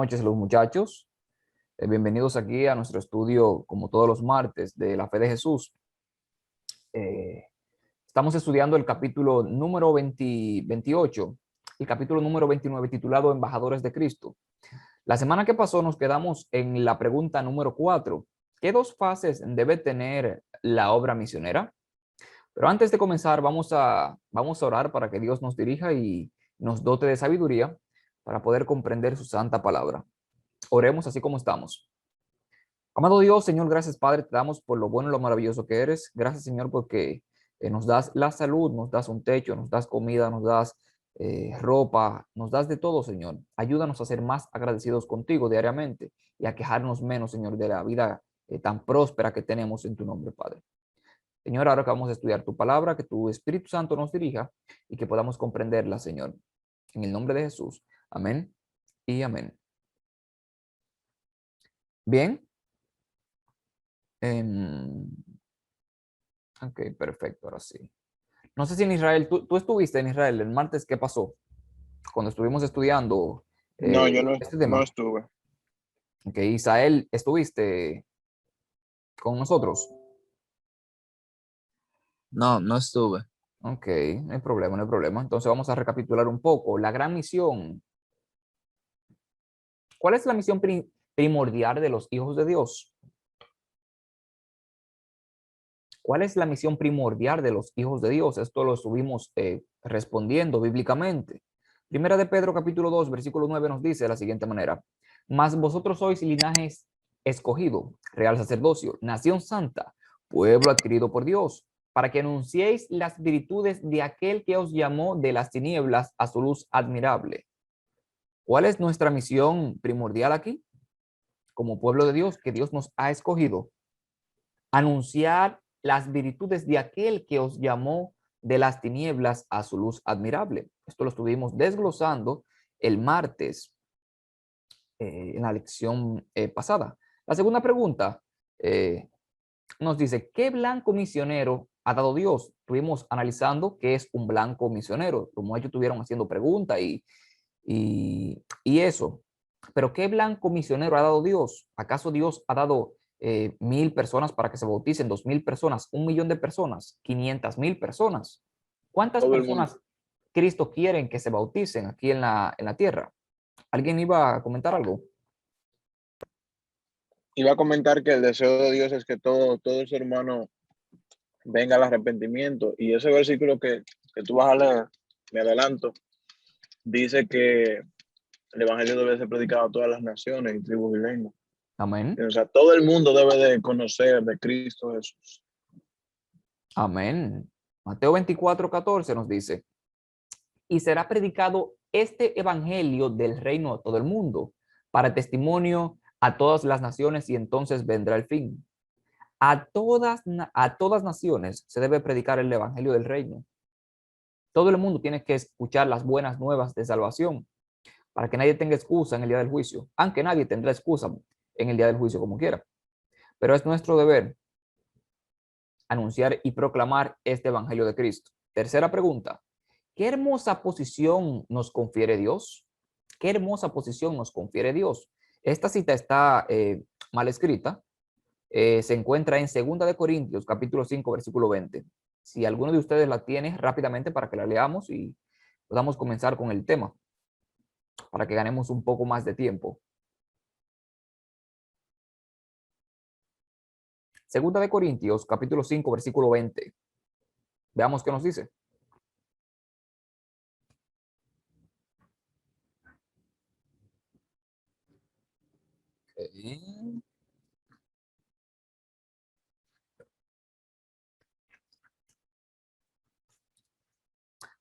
Noches, los muchachos. Bienvenidos aquí a nuestro estudio, como todos los martes, de la fe de Jesús. Eh, Estamos estudiando el capítulo número 28, el capítulo número 29, titulado Embajadores de Cristo. La semana que pasó nos quedamos en la pregunta número 4. ¿Qué dos fases debe tener la obra misionera? Pero antes de comenzar, vamos a orar para que Dios nos dirija y nos dote de sabiduría para poder comprender su santa palabra. Oremos así como estamos. Amado Dios, Señor, gracias Padre, te damos por lo bueno y lo maravilloso que eres. Gracias Señor porque nos das la salud, nos das un techo, nos das comida, nos das ropa, nos das de todo, Señor. Ayúdanos a ser más agradecidos contigo diariamente y a quejarnos menos, Señor, de la vida tan próspera que tenemos en tu nombre, Padre. Señor, ahora que vamos a estudiar tu palabra, que tu Espíritu Santo nos dirija y que podamos comprenderla, Señor. En el nombre de Jesús. Amén y amén. Bien. Em, Ok, perfecto, ahora sí. No sé si en Israel, tú estuviste en Israel el martes, ¿qué pasó? Cuando estuvimos estudiando No, yo no, este no tema. estuve. Ok, Isael, ¿estuviste con nosotros? No, no estuve. Ok, no hay problema, no hay problema. Entonces vamos a recapitular un poco. La gran misión. ¿Cuál es la misión primordial de los hijos de Dios? ¿Cuál es la misión primordial de los hijos de Dios? Esto lo estuvimos respondiendo bíblicamente. Primera de Pedro capítulo 2, versículo 9 nos dice de la siguiente manera: mas vosotros sois linaje escogido, real sacerdocio, nación santa, pueblo adquirido por Dios, para que anunciéis las virtudes de aquel que os llamó de las tinieblas a su luz admirable. ¿Cuál es nuestra misión primordial aquí? Como pueblo de Dios, que Dios nos ha escogido, anunciar las virtudes de aquel que os llamó de las tinieblas a su luz admirable. Esto lo estuvimos desglosando el martes en la lección pasada. La segunda pregunta nos dice, ¿qué blanco misionero ha dado Dios? Estuvimos analizando qué es un blanco misionero, como ellos estuvieron haciendo preguntas y eso. Pero ¿qué blanco misionero ha dado Dios? ¿Acaso Dios ha dado 1,000 personas para que se bauticen, 2,000 personas, 1,000,000 de personas, 500,000 personas? ¿Cuántas Todo el mundo. personas Cristo quiere que se bauticen aquí en la tierra? ¿Alguien iba a comentar algo? Iba a comentar que el deseo de Dios es que todo ser humano venga al arrepentimiento. Y ese versículo que tú vas a leer, me adelanto, dice que el evangelio debe ser predicado a todas las naciones y tribus y lenguas. Amén. O sea, todo el mundo debe de conocer de Cristo Jesús. Amén. Mateo 24:14 nos dice, y será predicado este evangelio del reino a todo el mundo, para testimonio a todas las naciones, y entonces vendrá el fin. A todas naciones se debe predicar el evangelio del reino. Todo el mundo tiene que escuchar las buenas nuevas de salvación, para que nadie tenga excusa en el día del juicio, aunque nadie tendrá excusa en el día del juicio como quiera. Pero es nuestro deber anunciar y proclamar este evangelio de Cristo. Tercera pregunta, ¿qué hermosa posición nos confiere Dios? ¿Qué hermosa posición nos confiere Dios? Esta cita está mal escrita. Se encuentra en 2 de Corintios, capítulo 5, versículo 20. Si alguno de ustedes la tiene, rápidamente para que la leamos y podamos comenzar con el tema, para que ganemos un poco más de tiempo. 2 de Corintios, capítulo 5, versículo 20. Veamos qué nos dice. Okay.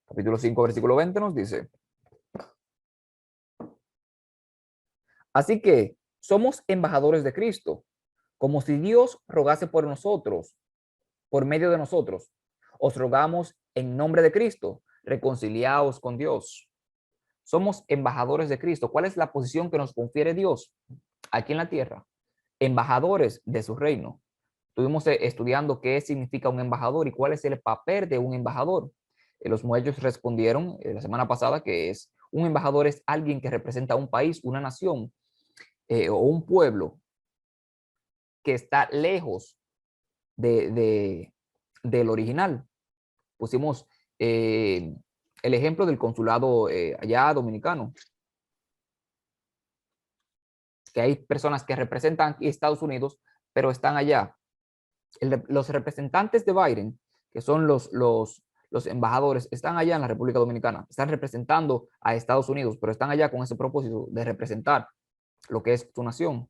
Capítulo 5, versículo 20 nos dice, así que somos embajadores de Cristo, como si Dios rogase por nosotros, por medio de nosotros. Os rogamos en nombre de Cristo, reconciliaos con Dios. Somos embajadores de Cristo. ¿Cuál es la posición que nos confiere Dios aquí en la tierra? Embajadores de su reino. Estuvimos estudiando qué significa un embajador y cuál es el papel de un embajador. Los muchachos respondieron la semana pasada que un embajador es alguien que representa a un país, una nación, o un pueblo que está lejos del original. Pusimos el ejemplo del consulado allá dominicano, que hay personas que representan aquí Estados Unidos, pero están allá. Los representantes de Biden, que son los embajadores, están allá en la República Dominicana, están representando a Estados Unidos, pero están allá con ese propósito de representar lo que es su nación.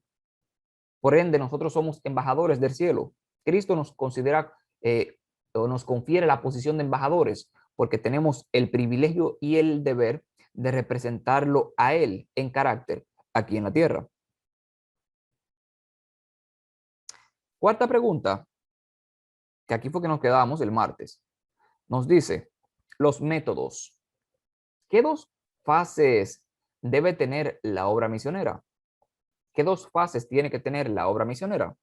Por ende, nosotros somos embajadores del cielo. Cristo nos considera o nos confiere la posición de embajadores porque tenemos el privilegio y el deber de representarlo a Él en carácter aquí en la tierra. Cuarta pregunta, que aquí fue que nos quedamos el martes. Nos dice, los métodos. ¿Qué dos fases debe tener la obra misionera? ¿Qué dos fases tiene que tener la obra misionera?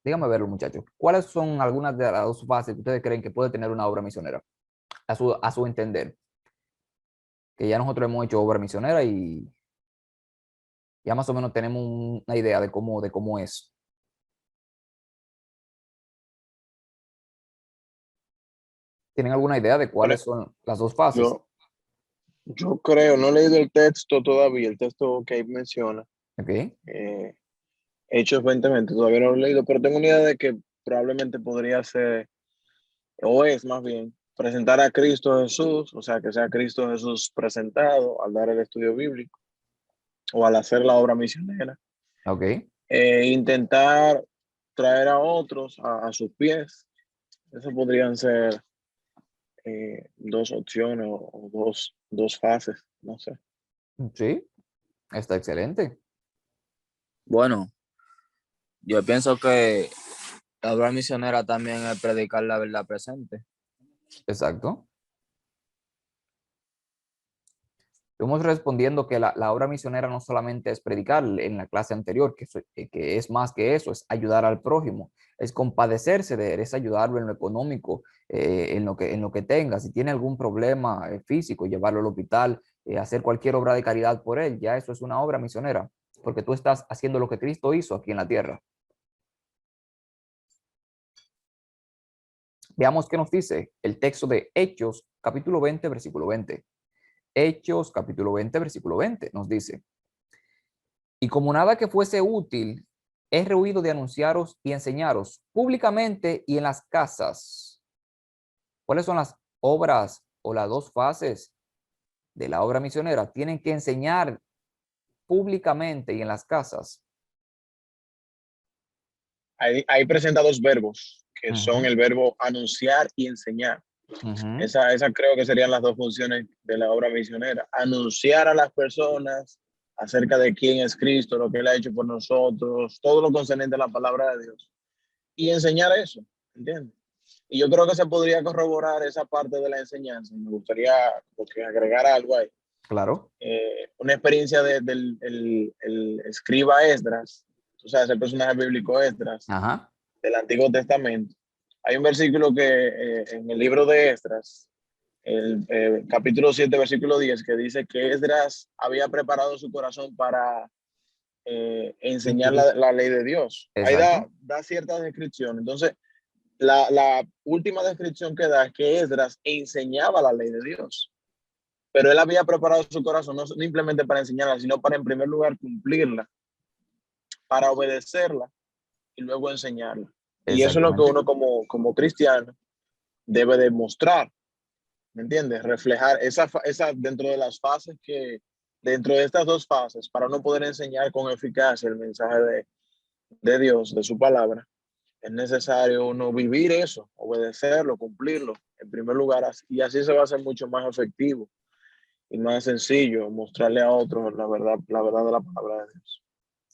Dígame verlo, muchachos. ¿Cuáles son algunas de las dos fases que ustedes creen que puede tener una obra misionera? A su entender. Que ya nosotros hemos hecho obra misionera y ya más o menos tenemos una idea de cómo es. ¿Tienen alguna idea de Pero cuáles son las dos fases? yo, yo creo, no he leído el texto todavía, el texto que ahí menciona, Ok. eh, Hechos 20:20, todavía no lo he leído, pero tengo una idea de que probablemente podría ser, o es más bien, presentar a Cristo Jesús, o sea, que sea Cristo Jesús presentado al dar el estudio bíblico o al hacer la obra misionera. Ok. Intentar traer a otros a sus pies. Esas podrían ser dos opciones o dos fases, no sé. Sí. Está excelente. Bueno, yo pienso que la obra misionera también es predicar la verdad presente. Exacto. Estuvimos respondiendo que la obra misionera no solamente es predicar en la clase anterior, que es más que eso, es ayudar al prójimo, es compadecerse de él, es ayudarlo en lo económico, en lo que tenga. Si tiene algún problema físico, llevarlo al hospital, hacer cualquier obra de caridad por él, ya eso es una obra misionera, porque tú estás haciendo lo que Cristo hizo aquí en la tierra. Veamos qué nos dice el texto de Hechos, capítulo 20, versículo 20. Hechos, capítulo 20, versículo 20, nos dice: y como nada que fuese útil, he rehuido de anunciaros y enseñaros públicamente y en las casas. ¿Cuáles son las obras o las dos fases de la obra misionera? Tienen que enseñar públicamente y en las casas. Ahí presenta dos verbos, que son Ujú, el verbo anunciar y enseñar. ujú. Esa creo que serían las dos funciones de la obra misionera. Anunciar a las personas acerca de quién es Cristo, lo que Él ha hecho por nosotros, todo lo concerniente a la palabra de Dios. Y enseñar eso, ¿entiendes? Y yo creo que se podría corroborar esa parte de la enseñanza. Me gustaría porque agregar algo ahí. Claro. Una experiencia del el escriba Esdras, tú sabes, el personaje bíblico Esdras, Ajá. del Antiguo Testamento. Hay un versículo que en el libro de Esdras, el capítulo 7, versículo 10, que dice que Esdras había preparado su corazón para enseñar la ley de Dios. Ahí Exacto. da cierta descripción. Entonces, la última descripción que da es que Esdras enseñaba la ley de Dios. Pero él había preparado su corazón no simplemente para enseñarla, sino para en primer lugar cumplirla, para obedecerla y luego enseñarla. Y eso es lo que Exactamente. uno como cristiano debe demostrar, ¿me entiendes? Reflejar esa dentro de las fases dentro de estas dos fases, para uno poder enseñar con eficacia el mensaje de Dios, de su palabra, es necesario uno vivir eso, obedecerlo, cumplirlo en primer lugar, y así se va a hacer mucho más efectivo y más sencillo mostrarle a otros la verdad de la palabra de Dios.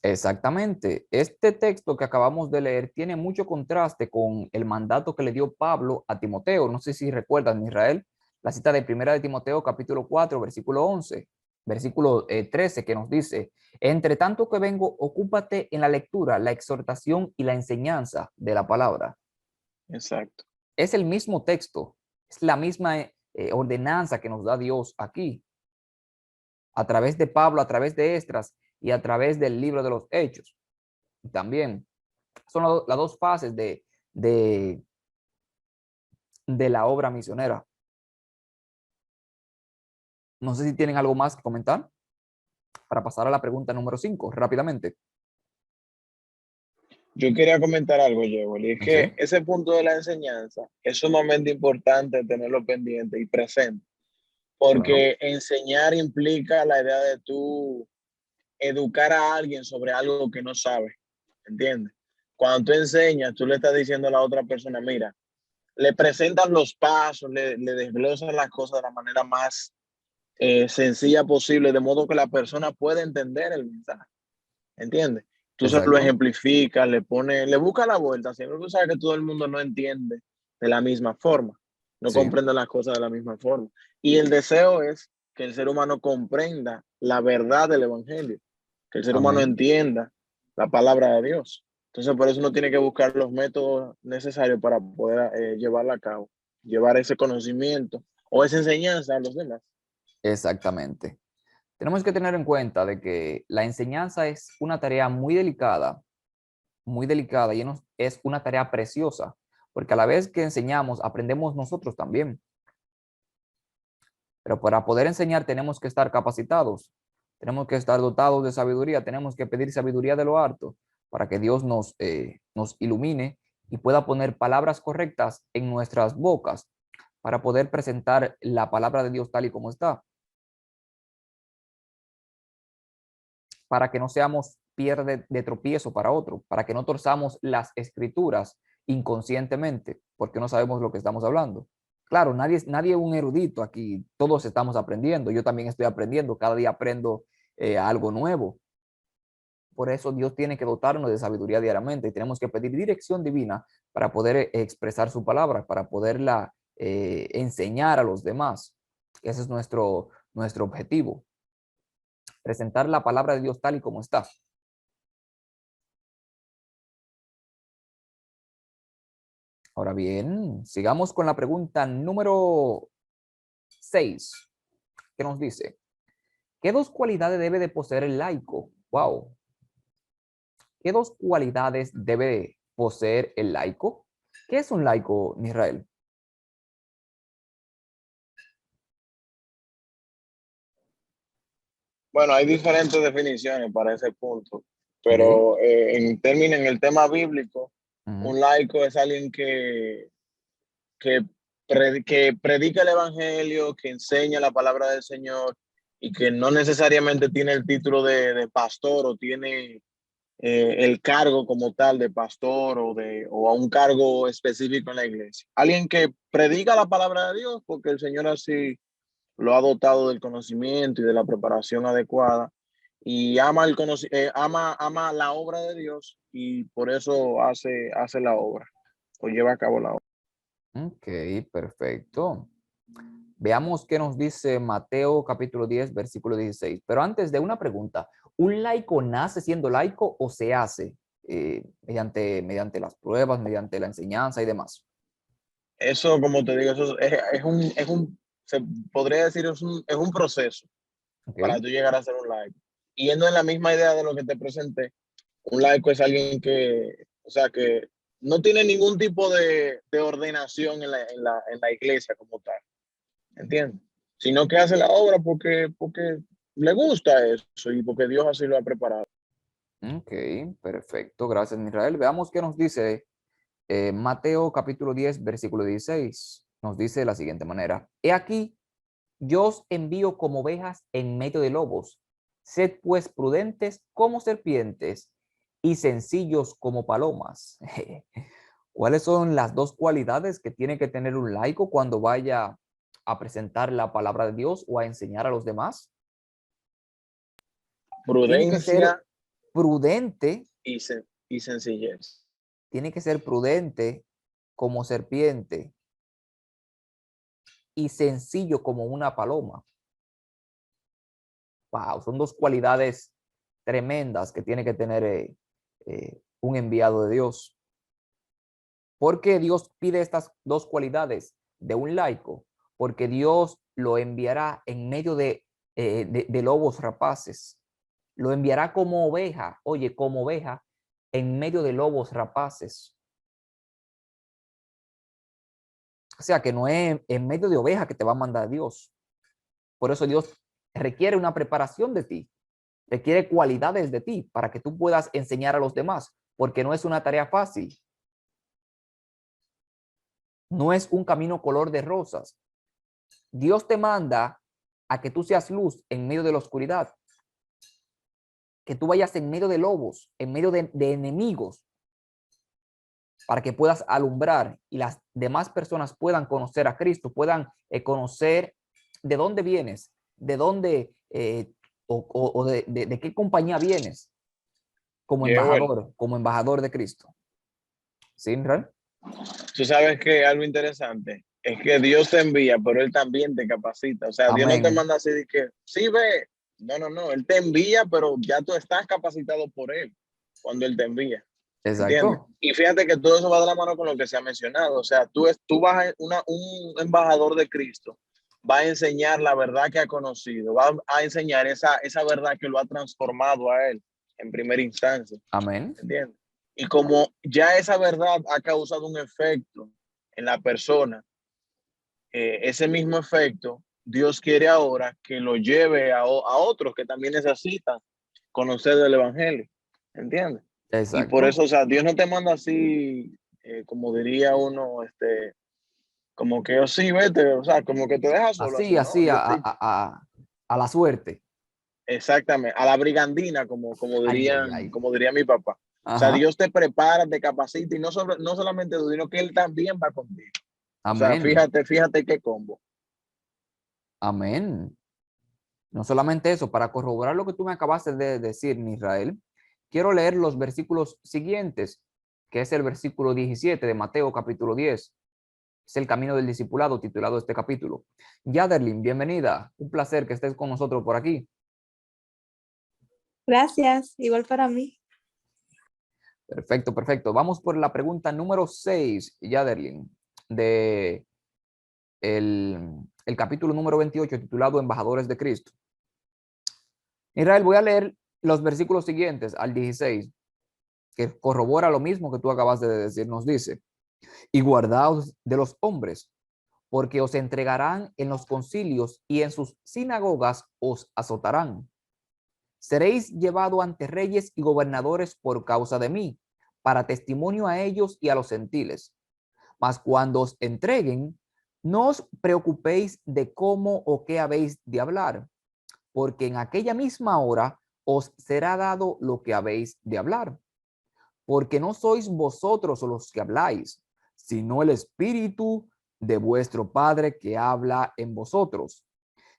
Exactamente. Este texto que acabamos de leer tiene mucho contraste con el mandato que le dio Pablo a Timoteo. No sé si recuerdan, Israel, la cita de Primera de Timoteo, capítulo 4, versículo 11, versículo 13, que nos dice: entre tanto que vengo, ocúpate en la lectura, la exhortación y la enseñanza de la palabra. Exacto. Es el mismo texto, es la misma ordenanza que nos da Dios aquí. a través de Pablo, a través de Esdras y a través del libro de los Hechos. También son las dos fases de, de la obra misionera. No sé si tienen algo más que comentar para pasar a la pregunta número 5 rápidamente. Yo quería comentar algo, Yewel, y es que Sí, ese punto de la enseñanza es sumamente importante tenerlo pendiente y presente, claro. porque enseñar implica la idea de tú educar a alguien sobre algo que no sabe, ¿entiendes? Cuando tú enseñas, tú le estás diciendo a la otra persona, mira, le presentas los pasos, le desglosas las cosas de la manera más sencilla posible, de modo que la persona pueda entender el mensaje, ¿entiendes? Tú se lo Exacto. ejemplificas, le pones, le buscas la vuelta, siempre tú sabes que todo el mundo no entiende de la misma forma, no Sí, comprende las cosas de la misma forma. Y el deseo es que el ser humano comprenda la verdad del evangelio, que el ser humano amén. entienda la palabra de Dios. Entonces, por eso uno tiene que buscar los métodos necesarios para poder llevarla a cabo, llevar ese conocimiento o esa enseñanza a los demás. Exactamente. Tenemos que tener en cuenta de que la enseñanza es una tarea muy delicada y es una tarea preciosa, porque a la vez que enseñamos, aprendemos nosotros también. Pero para poder enseñar tenemos que estar capacitados, tenemos que estar dotados de sabiduría, tenemos que pedir sabiduría de lo alto para que Dios nos ilumine y pueda poner palabras correctas en nuestras bocas para poder presentar la palabra de Dios tal y como está, para que no seamos pierde de tropiezo para otro, para que no torzamos las escrituras inconscientemente, porque no sabemos lo que estamos hablando. Claro, nadie es un erudito aquí, todos estamos aprendiendo, yo también estoy aprendiendo, cada día aprendo algo nuevo. Por eso Dios tiene que dotarnos de sabiduría diariamente y tenemos que pedir dirección divina para poder expresar su palabra, para poderla enseñar a los demás. Ese es nuestro objetivo, presentar la palabra de Dios tal y como está. Ahora bien, sigamos con la pregunta número 6, que nos dice, ¿qué dos cualidades debe de poseer el laico? Wow. ¿Qué dos cualidades debe de poseer el laico? ¿Qué es un laico, Israel? Bueno, hay diferentes definiciones para ese punto, Ok. pero en el tema bíblico, Ujú. un laico es alguien que, que predica el evangelio, que enseña la palabra del Señor y que no necesariamente tiene el título de pastor o tiene el cargo como tal de pastor o a un cargo específico en la iglesia. Alguien que predica la palabra de Dios porque el Señor así lo ha dotado del conocimiento y de la preparación adecuada y ama la obra de Dios y por eso hace la obra o lleva a cabo la obra. Ok, perfecto. Veamos qué nos dice Mateo capítulo 10, versículo 16. Pero antes de una pregunta, ¿un laico nace siendo laico o se hace mediante las pruebas, mediante la enseñanza y demás? Eso, como te digo, eso se podría decir, es un proceso Ok, para tú llegar a ser un laico. Y yendo en la misma idea de lo que te presenté, un laico es alguien o sea, que no tiene ningún tipo de ordenación en la iglesia como tal, ¿entiendes? Sino que hace la obra porque le gusta eso y porque Dios así lo ha preparado. ok, perfecto. Gracias, Israel. Veamos qué nos dice Mateo capítulo 10, versículo 16. Nos dice de la siguiente manera. He aquí, yo os envío como ovejas en medio de lobos. Sed pues prudentes como serpientes y sencillos como palomas. ¿Cuáles son las dos cualidades que tiene que tener un laico cuando vaya a presentar la palabra de Dios o a enseñar a los demás? Tiene que ser Prudencia prudente, y sencillez. tiene que ser prudente como serpiente y sencillo como una paloma. Wow, son dos cualidades tremendas que tiene que tener un enviado de Dios. ¿Por qué Dios pide estas dos cualidades de un laico? Porque Dios lo enviará de lobos rapaces. Lo enviará como oveja, oye, como oveja, en medio de lobos rapaces. O sea, que no es en medio de oveja que te va a mandar Dios. Por eso Dios requiere una preparación de ti, requiere cualidades de ti para que tú puedas enseñar a los demás, porque no es una tarea fácil. No es un camino color de rosas. Dios te manda a que tú seas luz en medio de la oscuridad, que tú vayas en medio de lobos, en medio de enemigos, para que puedas alumbrar y las demás personas puedan conocer a Cristo, puedan conocer de dónde vienes, de dónde o de qué compañía vienes Joel, como embajador de Cristo. ¿Sí, Israel? tú sabes que algo interesante es que Dios te envía, pero Él también te capacita. O sea, Dios no te Amén. manda así de que, sí, ve. No, no, no. Él te envía, pero ya tú estás capacitado por Él cuando Él te envía. ¿Entiendes? Exacto. Y fíjate que todo eso va de la mano con lo que se ha mencionado. O sea, tú vas a un embajador de Cristo, va a enseñar la verdad que ha conocido, va a enseñar esa verdad que lo ha transformado a Él en primera instancia. Amén. ¿Entiendes? Y como ya esa verdad ha causado un efecto en la persona, ese mismo efecto, Dios quiere ahora que lo lleve a otros que también necesitan conocer del Evangelio. ¿Entiendes? Y por Exacto. eso, o sea, Dios no te manda así, como diría uno, como que, oh, sí, vete, o sea, como que te deja solo Así, así, ¿no? así, Dios te, a la suerte. exactamente, a la brigandina, Ay, ay, ay. como diría mi papá. O sea, Ajá. Dios te prepara, te capacita y no solamente tú, sino que Él también va contigo. O sea, Amén. fíjate qué combo. Amén. No solamente eso, para corroborar lo que tú me acabaste de decir, Israel, quiero leer los versículos siguientes, que es el versículo 17 de Mateo capítulo 10. Es el camino del discipulado titulado este capítulo. Yaderlin, bienvenida. Un placer que estés con nosotros por aquí. Gracias, igual para mí. Perfecto, perfecto. Vamos por la pregunta número 6, Yaderlin, de el capítulo número 28 titulado Embajadores de Cristo. Israel, voy a leer los versículos siguientes al 16, que corrobora lo mismo que tú acabas de decir. Nos dice, y guardaos de los hombres, porque os entregarán en los concilios y en sus sinagogas os azotarán. Seréis llevado ante reyes y gobernadores por causa de mí, para testimonio a ellos y a los gentiles. Mas cuando os entreguen, no os preocupéis de cómo o qué habéis de hablar, porque en aquella misma hora os será dado lo que habéis de hablar. Porque no sois vosotros los que habláis, sino el Espíritu de vuestro Padre que habla en vosotros.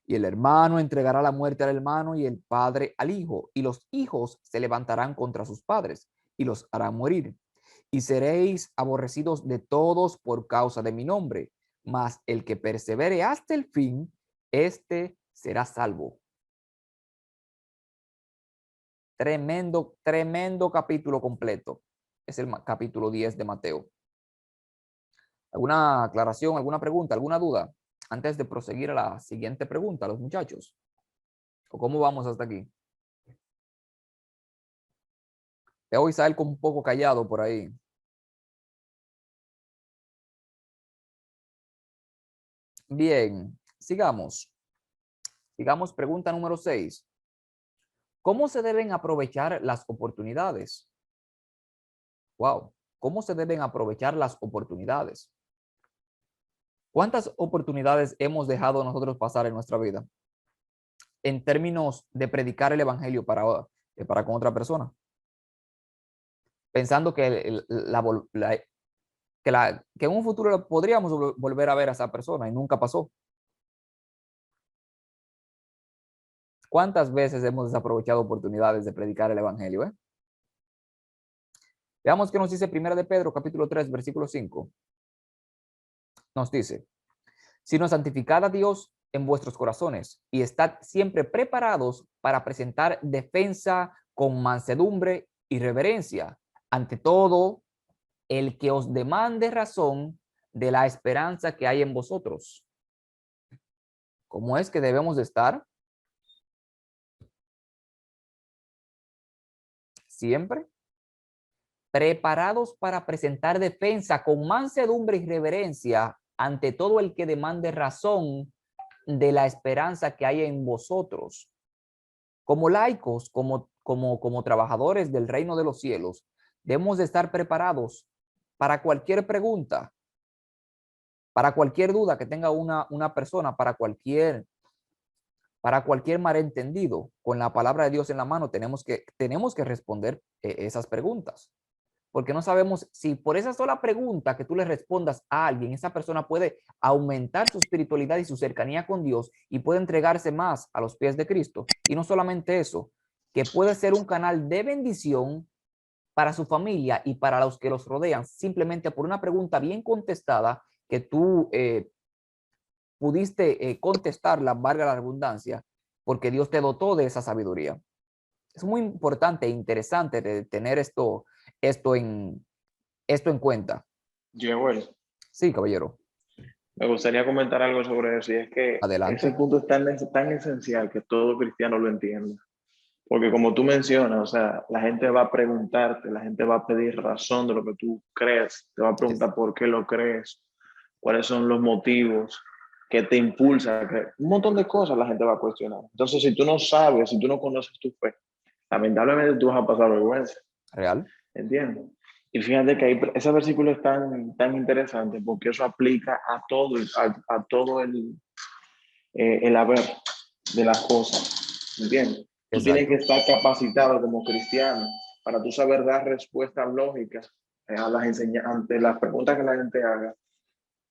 Y el hermano entregará la muerte al hermano y el padre al hijo, y los hijos se levantarán contra sus padres y los harán morir. Y seréis aborrecidos de todos por causa de mi nombre, mas el que persevere hasta el fin, éste será salvo. Tremendo, tremendo capítulo completo. Es el capítulo 10 de Mateo. ¿Alguna aclaración, alguna pregunta, alguna duda? Antes de proseguir a la siguiente pregunta, los muchachos. ¿O cómo vamos hasta aquí? Veo a Isael como un poco callado por ahí. Bien, sigamos. Sigamos, pregunta número 6. ¿Cómo se deben aprovechar las oportunidades? Wow. ¿Cómo se deben aprovechar las oportunidades? ¿Cuántas oportunidades hemos dejado nosotros pasar en nuestra vida en términos de predicar el evangelio para con otra persona? Pensando que, que en un futuro podríamos volver a ver a esa persona y nunca pasó. ¿Cuántas veces hemos desaprovechado oportunidades de predicar el evangelio? Veamos qué nos dice Primera de Pedro, capítulo 3, versículo 5. Nos dice, sino santificad a Dios en vuestros corazones y estad siempre preparados para presentar defensa con mansedumbre y reverencia ante todo el que os demande razón de la esperanza que hay en vosotros. ¿Cómo es que debemos de estar? siempre, preparados para presentar defensa con mansedumbre y reverencia ante todo el que demande razón de la esperanza que hay en vosotros. Como laicos, como trabajadores del reino de los cielos, debemos de estar preparados para cualquier pregunta, para cualquier duda que tenga una persona, para cualquier malentendido. Con la palabra de Dios en la mano tenemos que responder esas preguntas. Porque no sabemos si por esa sola pregunta que tú le respondas a alguien, esa persona puede aumentar su espiritualidad y su cercanía con Dios y puede entregarse más a los pies de Cristo. Y no solamente eso, que puede ser un canal de bendición para su familia y para los que los rodean, simplemente por una pregunta bien contestada que tú pudiste contestarla, valga la redundancia, porque Dios te dotó de esa sabiduría. Es muy importante e interesante de tener esto en cuenta. Joel, Sí, caballero. me gustaría comentar algo sobre eso, y es que ese Adelante. punto es tan esencial que todo cristiano lo entienda. Porque como tú mencionas, o sea, la gente va a preguntarte, la gente va a pedir razón de lo que tú crees, te va a Es- preguntar por qué lo crees, cuáles son los motivos, qué te impulsa a creer. Un montón de cosas la gente va a cuestionar. Entonces, si tú no sabes, si tú no conoces tu fe, lamentablemente tú vas a pasar vergüenza, Real. ¿entiendes? Y fíjate que ese versículo es tan interesante porque eso aplica a todo, a todo el haber de las cosas, ¿entiendes? Tú tienes que Exacto. estar capacitado como cristiano para tú saber dar respuestas lógicas a ante las preguntas que la gente haga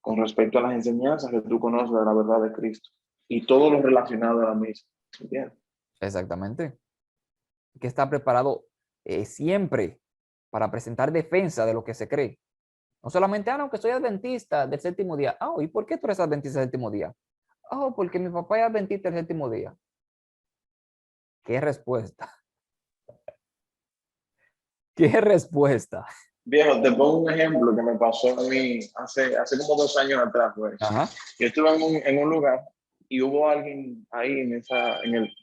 con respecto a las enseñanzas que tú conoces de la verdad de Cristo y todo lo relacionado a la misma, ¿entiendes? Exactamente. Que está preparado siempre para presentar defensa de lo que se cree. No solamente, no, que soy adventista del séptimo día. ¿Y por qué tú eres adventista del séptimo día? Porque mi papá es adventista del séptimo día. ¿Qué respuesta? ¿Qué respuesta? Viejo, te pongo un ejemplo que me pasó a mí hace como 2 años atrás, güey. Ajá, Yo estuve en un lugar y hubo alguien ahí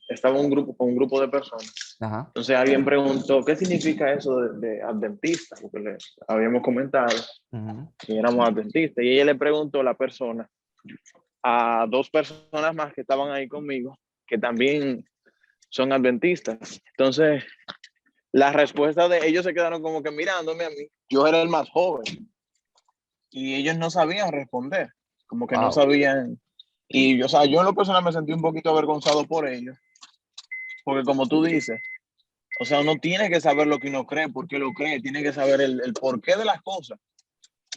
estaba un grupo de personas. ajá. Entonces alguien preguntó, ¿qué significa eso de adventista? Porque le habíamos comentado Ujú. que éramos adventistas. Y ella le preguntó a la persona, a 2 personas más que estaban ahí conmigo, que también son adventistas. Entonces, la respuesta de ellos se quedaron como que mirándome a mí. Yo era el más joven y ellos no sabían responder, como que no Wow. sabían. Y o sea, yo en lo personal me sentí un poquito avergonzado por ellos, porque como tú dices, o sea, uno tiene que saber lo que uno cree, por qué lo cree, tiene que saber el porqué de las cosas.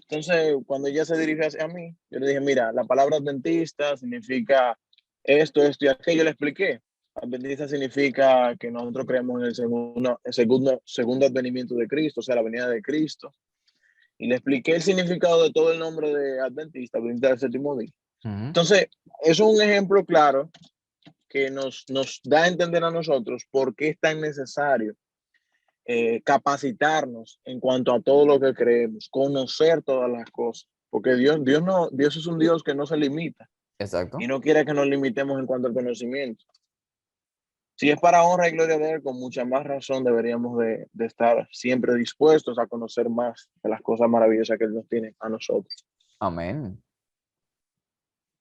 Entonces, cuando ella se dirige hacia mí, yo le dije, mira, la palabra adventista significa esto y aquello, le expliqué. Adventista significa que nosotros creemos en el segundo advenimiento de Cristo, o sea, la venida de Cristo. Y le expliqué el significado de todo el nombre de Adventista, Adventista del séptimo día. Ujú. Entonces, eso es un ejemplo claro que nos da a entender a nosotros por qué es tan necesario capacitarnos en cuanto a todo lo que creemos, conocer todas las cosas, porque Dios es un Dios que no se limita y Exacto. no quiere que nos limitemos en cuanto al conocimiento. Si es para honra y gloria de Él, con mucha más razón deberíamos de estar siempre dispuestos a conocer más de las cosas maravillosas que Él nos tiene a nosotros. Amén.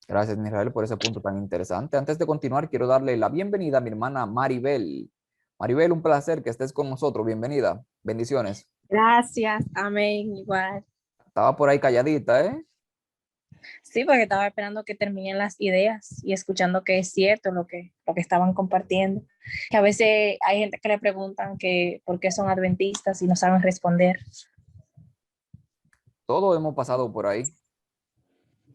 Gracias, Israel, por ese punto tan interesante. Antes de continuar, quiero darle la bienvenida a mi hermana Maribel. Maribel, un placer que estés con nosotros. Bienvenida. Bendiciones. Gracias, amén, igual. Estaba por ahí calladita, ¿eh? Sí, porque estaba esperando que terminen las ideas y escuchando que es cierto lo que estaban compartiendo. Que a veces hay gente que le preguntan que por qué son adventistas y no saben responder. Todos hemos pasado por ahí.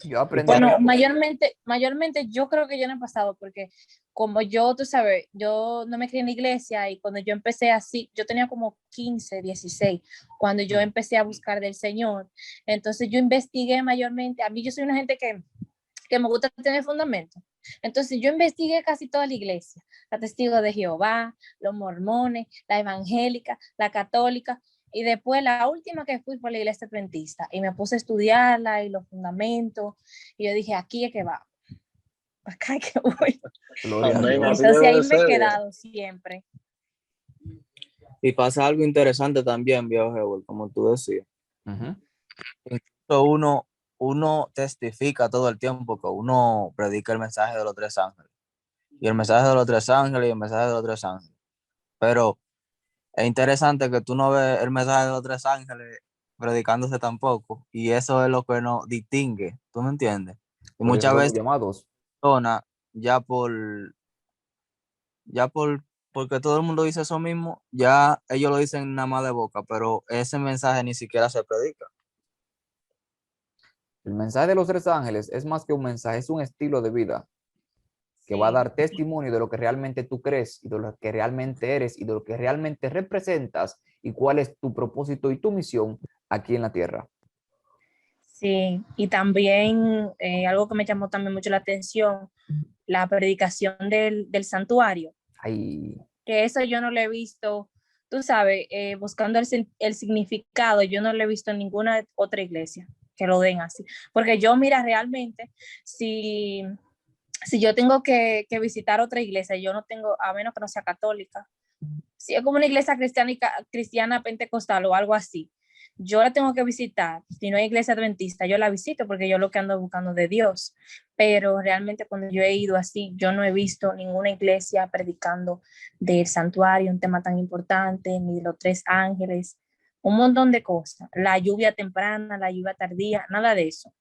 Yo Y aprendí para, Bueno, mayormente yo creo que yo no he pasado porque como yo, tú sabes, yo no me crié en la iglesia y cuando yo empecé así, yo tenía como 15, 16, cuando yo empecé a buscar del Señor. Entonces yo investigué mayormente, a mí yo soy una gente que me gusta tener fundamento. Entonces yo investigué casi toda la iglesia, la Testigo de Jehová, los mormones, la evangélica, la católica, y después la última que fui fue la iglesia adventista, y me puse a estudiarla y los fundamentos, y yo dije, aquí es que va, acá es que voy. Gloria a amén, así Dios. Entonces debe ahí de me he ser. quedado siempre. Y pasa algo interesante también, viejo Hewell, como tú decías. Ujú. Incluso uno testifica todo el tiempo que uno predica el mensaje de los tres ángeles. Y el mensaje de los tres ángeles y el mensaje de los tres ángeles. Pero es interesante que tú no ves el mensaje de los tres ángeles predicándose tampoco. Y eso es lo que nos distingue. ¿Tú me entiendes? Y Por eso muchas somos veces llamados. personas, ya porque todo el mundo dice eso mismo, ya ellos lo dicen nada más de boca, pero ese mensaje ni siquiera se predica. El mensaje de los tres ángeles es más que un mensaje, es un estilo de vida que va a Sí, dar testimonio de lo que realmente tú crees y de lo que realmente eres y de lo que realmente representas y cuál es tu propósito y tu misión aquí en la tierra. sí. Y también algo que me llamó también mucho la atención, la predicación del santuario, Ay, que eso yo no lo he visto, tú sabes, buscando el significado, yo no lo he visto en ninguna otra iglesia que lo den así. Porque yo, mira, realmente, si, si yo tengo que visitar otra iglesia, yo no tengo, a menos que no sea católica, si es como una iglesia cristiana pentecostal o algo así, yo la tengo que visitar. Si no hay iglesia adventista, yo la visito porque yo lo que ando buscando de Dios. Pero realmente cuando yo he ido así, yo no he visto ninguna iglesia predicando del santuario, un tema tan importante, ni de los tres ángeles, un montón de cosas. La lluvia temprana, la lluvia tardía, nada de eso.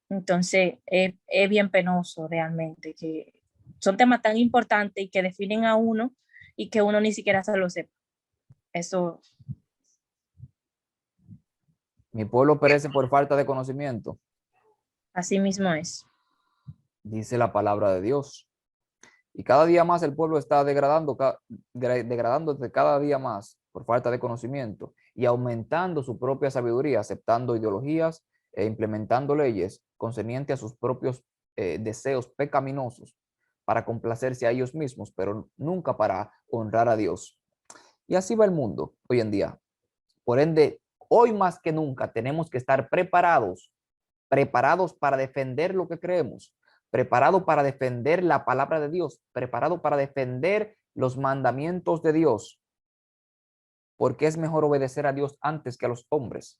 Entonces, es bien penoso realmente que son temas tan importantes y que definen a uno y que uno ni siquiera se lo sepa. Eso, mi pueblo perece por falta de conocimiento, así mismo es. dice la palabra de Dios. Y cada día más el pueblo está degradándose cada día más por falta de conocimiento y aumentando su propia sabiduría, aceptando ideologías e implementando leyes concernientes a sus propios deseos pecaminosos para complacerse a ellos mismos, pero nunca para honrar a Dios. Y así va el mundo hoy en día. Por ende, hoy más que nunca tenemos que estar preparados para defender lo que creemos, preparados para defender la palabra de Dios, preparados para defender los mandamientos de Dios, porque es mejor obedecer a Dios antes que a los hombres.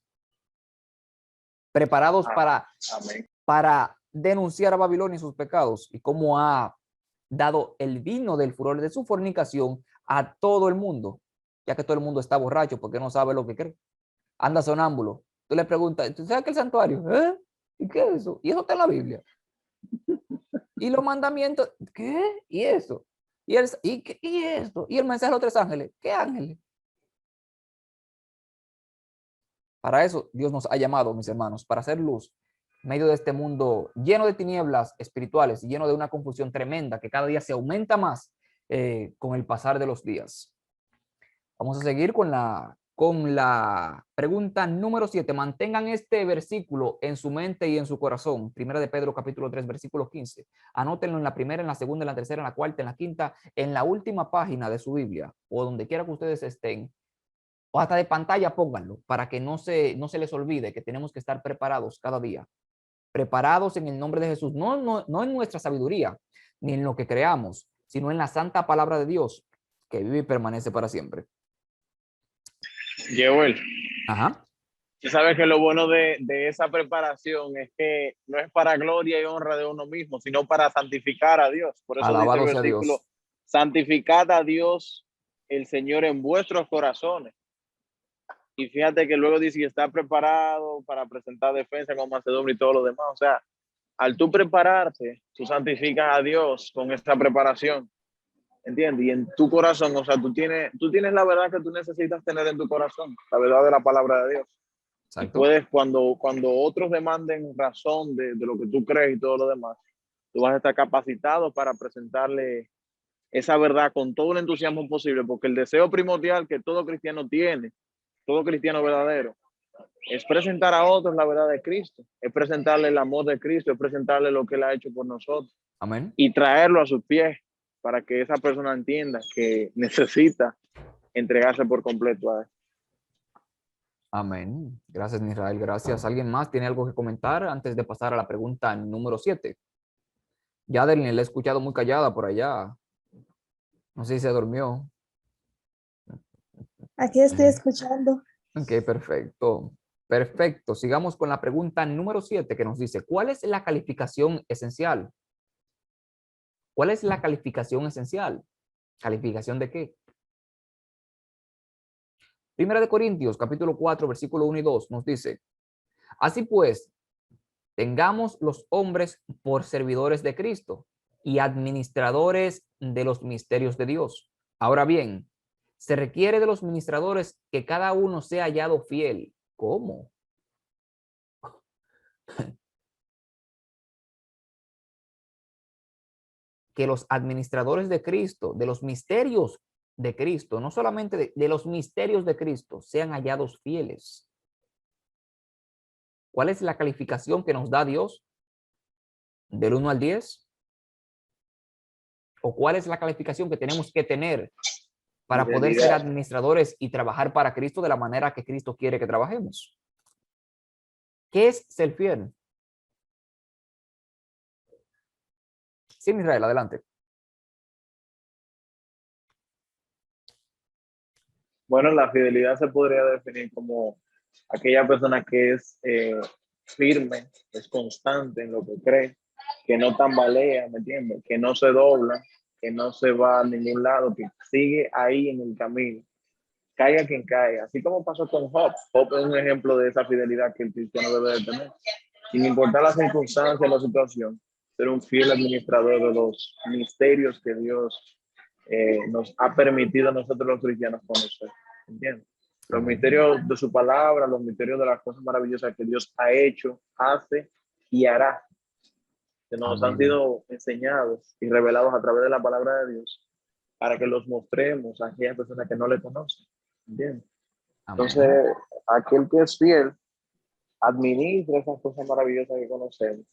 Preparados Amén. para denunciar a Babilonia y sus pecados y cómo ha dado el vino del furor de su fornicación a todo el mundo, ya que todo el mundo está borracho porque no sabe lo que cree. Anda sonámbulo. Tú le preguntas, ¿tú sabes qué es el santuario? ¿Eh? ¿Y qué es eso? Y eso está en la Biblia. Y los mandamientos, ¿qué? ¿Y eso? ¿Y esto? ¿Y el mensaje de los tres ángeles? ¿Qué ángeles? Para eso Dios nos ha llamado, mis hermanos, para hacer luz en medio de este mundo lleno de tinieblas espirituales y lleno de una confusión tremenda que cada día se aumenta más con el pasar de los días. Vamos a seguir con la pregunta número 7. Mantengan este versículo en su mente y en su corazón. Primera de Pedro, capítulo 3, versículo 15. Anótenlo en la primera, en la segunda, en la tercera, en la cuarta, en la quinta, en la última página de su Biblia o donde quiera que ustedes estén. O hasta de pantalla pónganlo para que no se les olvide que tenemos que estar preparados cada día. Preparados en el nombre de Jesús. No en nuestra sabiduría, ni en lo que creamos, sino en la santa palabra de Dios que vive y permanece para siempre. Joel, Ajá. tú sabes que lo bueno de esa preparación es que no es para gloria y honra de uno mismo, sino para santificar a Dios. Por eso dice el Alabado sea versículo, Dios. santificad a Dios el Señor en vuestros corazones. Y fíjate que luego dice que está preparado para presentar defensa con Macedonia y todo lo demás. O sea, al tú prepararte, tú santificas a Dios con esta preparación. ¿Entiendes? Y en tu corazón, o sea, tú tienes la verdad que tú necesitas tener en tu corazón, la verdad de la palabra de Dios. Y Exacto. puedes, cuando otros demanden razón de lo que tú crees y todo lo demás, tú vas a estar capacitado para presentarle esa verdad con todo el entusiasmo posible, porque el deseo primordial que todo cristiano tiene, todo cristiano verdadero, es presentar a otros la verdad de Cristo, es presentarle el amor de Cristo, es presentarle lo que Él ha hecho por nosotros Amén. y traerlo a sus pies para que esa persona entienda que necesita entregarse por completo a Él. Amén. Gracias, Israel. Gracias. ¿Alguien más tiene algo que comentar antes de pasar a la pregunta número 7? Yadelin, la he escuchado muy callada por allá. No sé si se durmió. Aquí estoy escuchando. Ok, perfecto. Perfecto. Sigamos con la pregunta número 7 que nos dice, ¿cuál es la calificación esencial? ¿Cuál es la calificación esencial? ¿Calificación de qué? Primera de Corintios, capítulo 4, versículo 1 y 2 nos dice, así pues, tengamos los hombres por servidores de Cristo y administradores de los misterios de Dios. Ahora bien, se requiere de los ministradores que cada uno sea hallado fiel. ¿Cómo? Que los administradores de Cristo, de los misterios de Cristo, no solamente de los misterios de Cristo, sean hallados fieles. ¿Cuál es la calificación que nos da Dios? ¿Del 1 al 10? ¿O cuál es la calificación que tenemos que tener para poder ser administradores y trabajar para Cristo de la manera que Cristo quiere que trabajemos? ¿Qué es ser fiel? Sí, Israel, adelante. Bueno, la fidelidad se podría definir como aquella persona que es firme, es constante en lo que cree, que no tambalea, ¿me entiendes? Que no se dobla, que no se va a ningún lado, que sigue ahí en el camino, caiga quien caiga. Así como pasó con Job. Job es un ejemplo de esa fidelidad que el cristiano debe de tener. Sin importar las circunstancias, la situación, ser un fiel administrador de los misterios que Dios nos ha permitido a nosotros los cristianos conocer. ¿Entiendes? Los misterios de su palabra, los misterios de las cosas maravillosas que Dios ha hecho, hace y hará, que nos han sido enseñados y revelados a través de la palabra de Dios, para que los mostremos a aquellas personas que no le conocen. ¿Entiendes? Entonces, aquel que es fiel administra esas cosas maravillosas que conocemos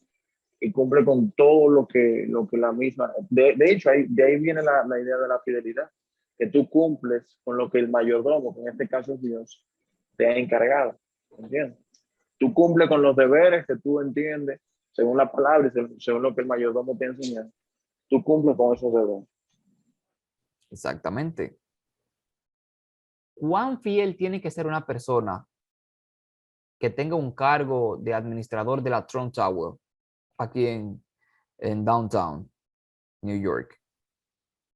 y cumple con todo lo que la misma, de hecho, de ahí viene la idea de la fidelidad, que tú cumples con lo que el mayordomo, que en este caso es Dios, te ha encargado, ¿entiendes? Tú cumples con los deberes que tú entiendes, según la palabra y según lo que el mayordomo te ha enseñado, tú cumples con esos deberes. Exactamente. ¿Cuán fiel tiene que ser una persona que tenga un cargo de administrador de la Trump Tower aquí en Downtown, New York?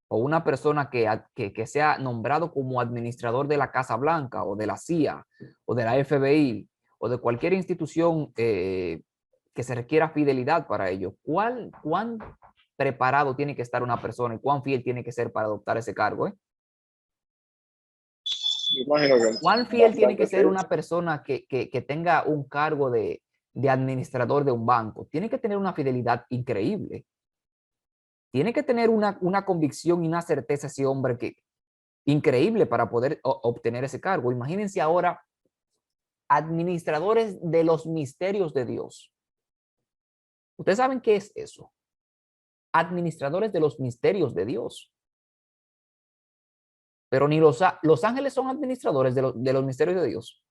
O una persona que sea nombrado como administrador de la Casa Blanca o de la CIA o de la FBI o de cualquier institución que se requiera fidelidad para ello. ¿Cuán preparado tiene que estar una persona y cuán fiel tiene que ser para adoptar ese cargo? Imagino que ¿Cuán fiel tiene que ser una persona que tenga un cargo de administrador de un banco? Tiene que tener una fidelidad increíble. Tiene que tener una convicción y una certeza ese hombre increíble para poder obtener ese cargo. Imagínense ahora administradores de los misterios de Dios. ¿Ustedes saben qué es eso? Administradores de los misterios de Dios. Pero ni los ángeles son administradores de los misterios de Dios.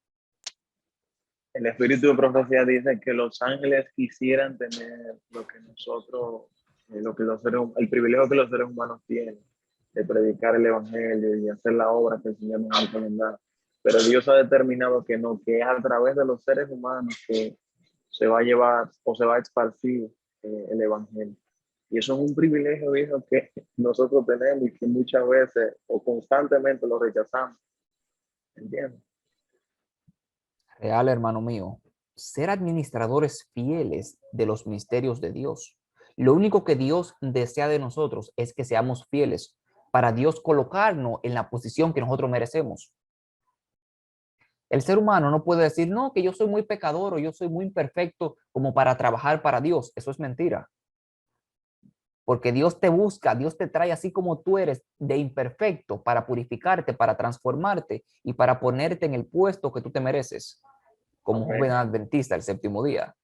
el espíritu de profecía dice que los ángeles quisieran tener lo que nosotros, el privilegio que los seres humanos tienen de predicar el evangelio y hacer la obra que el Señor nos ha encomendado. Pero Dios ha determinado que no, que es a través de los seres humanos que se va a llevar o se va a esparcir el evangelio. Y eso es un privilegio, hijo, que nosotros tenemos y que muchas veces o constantemente lo rechazamos. ¿Entiendes? Real, hermano mío, ser administradores fieles de los misterios de Dios. Lo único que Dios desea de nosotros es que seamos fieles para Dios colocarnos en la posición que nosotros merecemos. El ser humano no puede decir, no, que yo soy muy pecador o yo soy muy imperfecto como para trabajar para Dios. Eso es mentira. Porque Dios te busca, Dios te trae así como tú eres de imperfecto para purificarte, para transformarte y para ponerte en el puesto que tú te mereces, como joven adventista el séptimo día.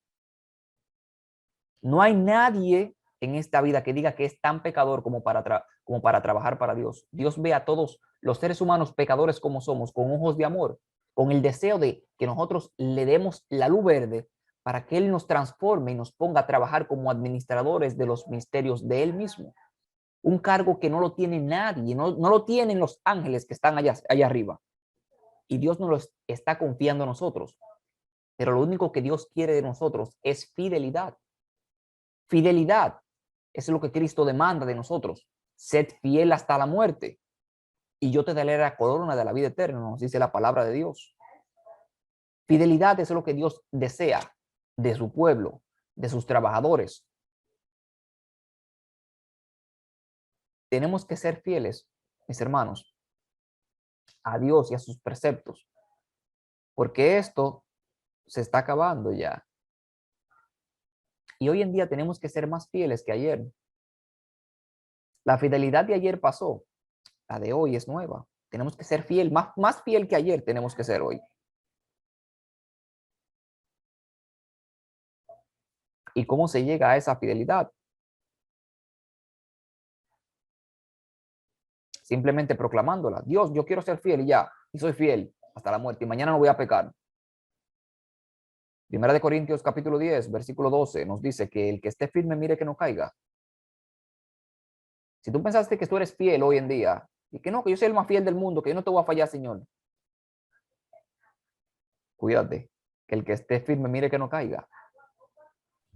No hay nadie en esta vida que diga que es tan pecador como para trabajar para Dios. Dios ve a todos los seres humanos pecadores como somos, con ojos de amor, con el deseo de que nosotros le demos la luz verde para que Él nos transforme y nos ponga a trabajar como administradores de los misterios de Él mismo. Un cargo que no lo tiene nadie, no lo tienen los ángeles que están allá arriba. y Dios nos lo está confiando a nosotros. Pero lo único que Dios quiere de nosotros es fidelidad. Fidelidad es lo que Cristo demanda de nosotros. Sed fiel hasta la muerte y yo te daré la corona de la vida eterna, nos dice la palabra de Dios. Fidelidad es lo que Dios desea de su pueblo, de sus trabajadores. Tenemos que ser fieles, mis hermanos, a Dios y a sus preceptos, porque esto se está acabando ya. Y hoy en día tenemos que ser más fieles que ayer. La fidelidad de ayer pasó, la de hoy es nueva. Tenemos que ser fiel, más fiel que ayer tenemos que ser hoy. ¿Y cómo se llega a esa fidelidad? Simplemente proclamándola. Dios, yo quiero ser fiel y ya, y soy fiel hasta la muerte, y mañana no voy a pecar. Primera de Corintios capítulo 10, versículo 12, nos dice que el que esté firme mire que no caiga. Si tú pensaste que tú eres fiel hoy en día, y que no, que yo soy el más fiel del mundo, que yo no te voy a fallar, Señor. Cuídate, que el que esté firme mire que no caiga.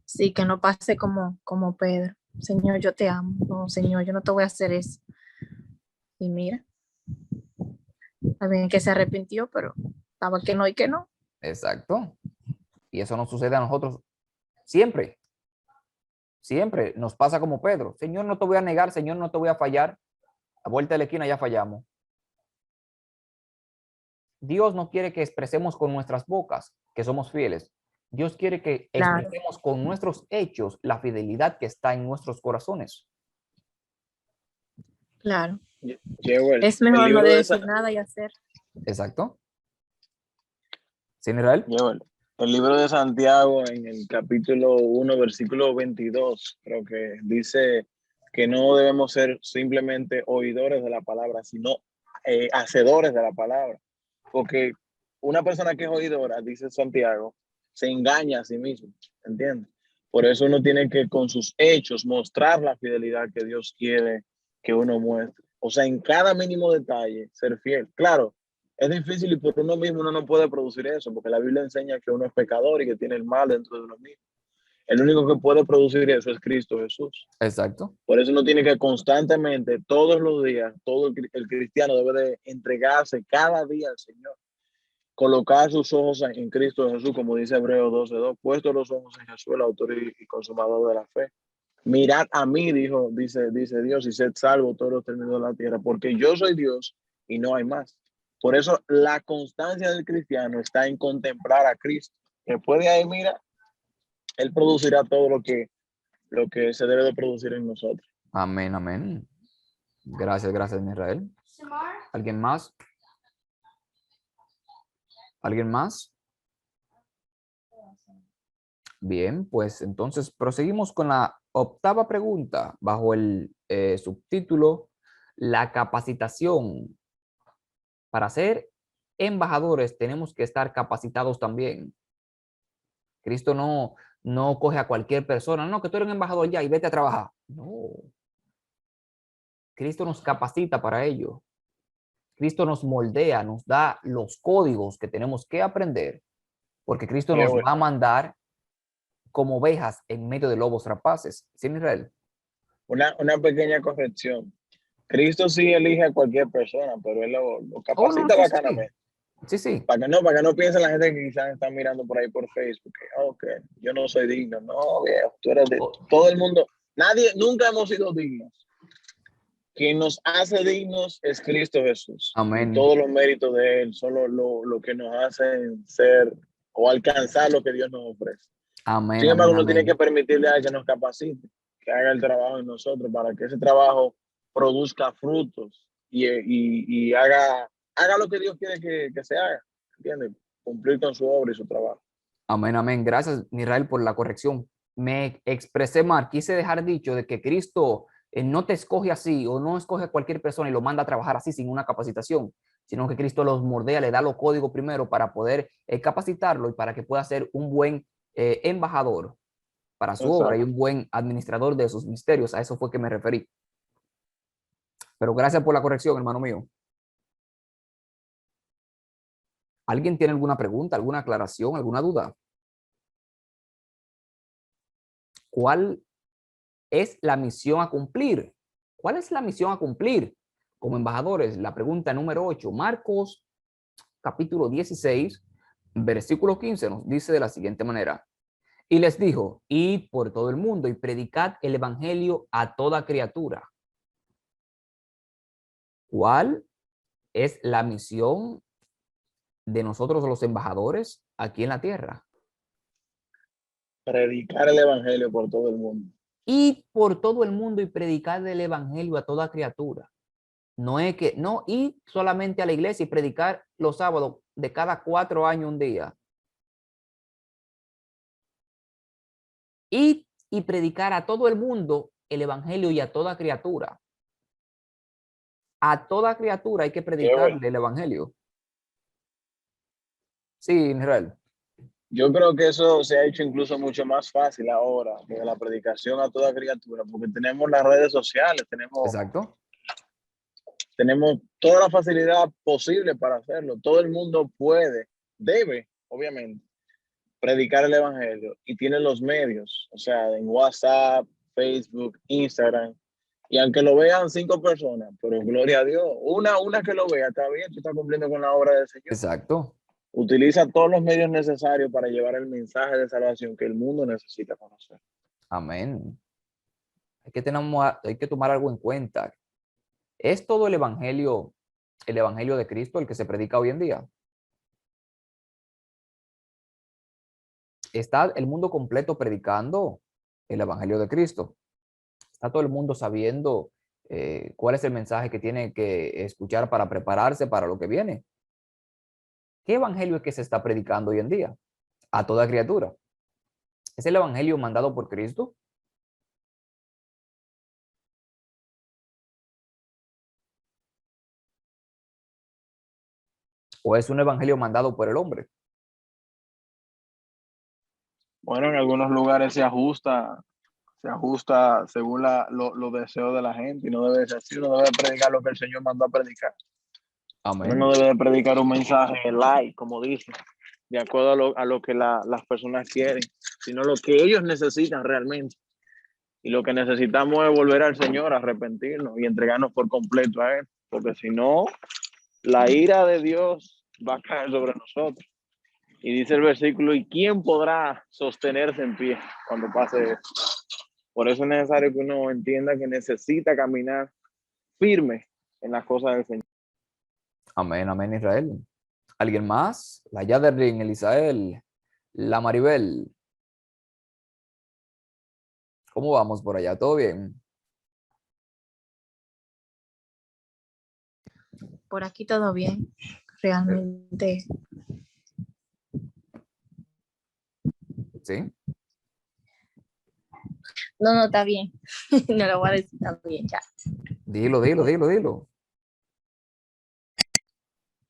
Sí, que no pase como Pedro. Señor, yo te amo. No, Señor, yo no te voy a hacer eso. Y mira, también que se arrepintió, pero estaba que no y que no. Exacto. Y eso nos sucede a nosotros siempre. Siempre nos pasa como Pedro. Señor, no te voy a negar, Señor, no te voy a fallar. A vuelta de la esquina ya fallamos. Dios no quiere que expresemos con nuestras bocas que somos fieles. Dios quiere que Claro, expresemos con nuestros hechos la fidelidad que está en nuestros corazones. claro. Llevo Es el mejor no libro de decir nada y hacer. Exacto. ¿Sí, Israel? Llevo el libro de Santiago en el capítulo 1, versículo 22, creo que dice que no debemos ser simplemente oidores de la palabra, sino hacedores de la palabra. Porque una persona que es oidora, dice Santiago, se engaña a sí mismo, ¿entiendes? Por eso uno tiene que con sus hechos mostrar la fidelidad que Dios quiere que uno muestre. O sea, en cada mínimo detalle, ser fiel. Claro, es difícil y por uno mismo uno no puede producir eso, porque la Biblia enseña que uno es pecador y que tiene el mal dentro de uno mismo. El único que puede producir eso es Cristo Jesús. Exacto. Por eso uno tiene que constantemente, todos los días, todo el cristiano debe de entregarse cada día al Señor. Colocar sus ojos en Cristo Jesús, como dice Hebreos 12:2, puestos los ojos en Jesús, el autor y consumador de la fe. Mirad a mí, dice Dios, y sed salvo todos los términos de la tierra, porque yo soy Dios y no hay más. Por eso la constancia del cristiano está en contemplar a Cristo. Después de ahí, mira, Él producirá todo lo que se debe de producir en nosotros. Amén, amén. Gracias, gracias, Israel. ¿Alguien más? ¿Alguien más? Bien, pues entonces proseguimos con la octava pregunta bajo el subtítulo La capacitación. Para ser embajadores tenemos que estar capacitados también. Cristo no coge a cualquier persona, no, que tú eres un embajador ya y vete a trabajar. No. Cristo nos capacita para ello. Cristo nos moldea, nos da los códigos que tenemos que aprender, porque Cristo nos va a mandar como ovejas en medio de lobos rapaces. ¿Sí, Israel? Una pequeña corrección. Cristo sí elige a cualquier persona, pero Él lo Oh, no, capacita sí, bacanamente. sí, sí. Para que no piense la gente que quizás están mirando por ahí por Facebook, que yo no soy digno. No, viejo, tú eres de Oh, todo el mundo. Nadie, nunca hemos sido dignos. Quien nos hace dignos es Cristo Jesús. Y amén, todos los méritos de Él son lo que nos hacen ser o alcanzar lo que Dios nos ofrece. amén, Sin embargo, amén, uno tiene que amén. permitirle a Él que nos capacite, que haga el trabajo en nosotros para que ese trabajo produzca frutos y haga lo que Dios quiere que se haga. ¿Entiendes? Cumplir con su obra y su trabajo. Amén, amén. Gracias, Israel, por la corrección. Me expresé mal. Quise dejar dicho de que Cristo no te escoge así o no escoge a cualquier persona y lo manda a trabajar así sin una capacitación, sino que Cristo los mordea, le da los códigos primero para poder capacitarlo y para que pueda ser un buen embajador para su obra y Exacto. un buen administrador de sus misterios. A eso fue que me referí. Pero gracias por la corrección, hermano mío. ¿Alguien tiene alguna pregunta, alguna aclaración, alguna duda? ¿Cuál es la misión a cumplir? ¿Cuál es la misión a cumplir como embajadores? La pregunta número 8. Marcos capítulo 16, versículo 15 nos dice de la siguiente manera. Y les dijo, id por todo el mundo y predicad el evangelio a toda criatura. ¿Cuál es la misión de nosotros los embajadores aquí en la tierra? Predicar el evangelio por todo el mundo. Id por todo el mundo y predicar el evangelio a toda criatura. No es que, no ir solamente a la iglesia y predicar los sábados de cada 4 años un día. Ir y predicar a todo el mundo el evangelio y a toda criatura. A toda criatura hay que predicarle el evangelio. Sí, Israel. Yo creo que eso se ha hecho incluso mucho más fácil ahora, de la predicación a toda criatura, porque tenemos las redes sociales, Exacto. tenemos toda la facilidad posible para hacerlo. Todo el mundo puede, debe, obviamente, predicar el evangelio y tiene los medios, o sea, en WhatsApp, Facebook, Instagram. Y aunque lo vean 5 personas, pero gloria a Dios, una que lo vea, está bien, tú estás cumpliendo con la obra del Señor. Exacto. Utiliza todos los medios necesarios para llevar el mensaje de salvación que el mundo necesita conocer. Amén. Hay que tomar algo en cuenta. ¿Es todo el evangelio de Cristo el que se predica hoy en día? ¿Está el mundo completo predicando el evangelio de Cristo? ¿Está todo el mundo sabiendo cuál es el mensaje que tiene que escuchar para prepararse para lo que viene? ¿Qué evangelio es que se está predicando hoy en día? A toda criatura. ¿Es el evangelio mandado por Cristo? ¿O es un evangelio mandado por el hombre? Bueno, en algunos lugares se ajusta según los deseos de la gente y no debe ser así. Uno debe predicar lo que el Señor mandó a predicar. Uno Amén. no debe predicar un mensaje light, como dice, de acuerdo a lo que las personas quieren, sino lo que ellos necesitan realmente. Y lo que necesitamos es volver al Señor, arrepentirnos y entregarnos por completo a Él, porque si no, la ira de Dios va a caer sobre nosotros. Y dice el versículo, ¿y quién podrá sostenerse en pie cuando pase esto? Por eso es necesario que uno entienda que necesita caminar firme en las cosas del Señor. Amén, amén, Israel. ¿Alguien más? La Yaderlin, Elisael, la Maribel. ¿Cómo vamos por allá? ¿Todo bien? Por aquí todo bien, realmente. ¿Sí? No, no, está bien. No lo voy a decir, está bien, ya. Dilo, dilo, dilo, dilo.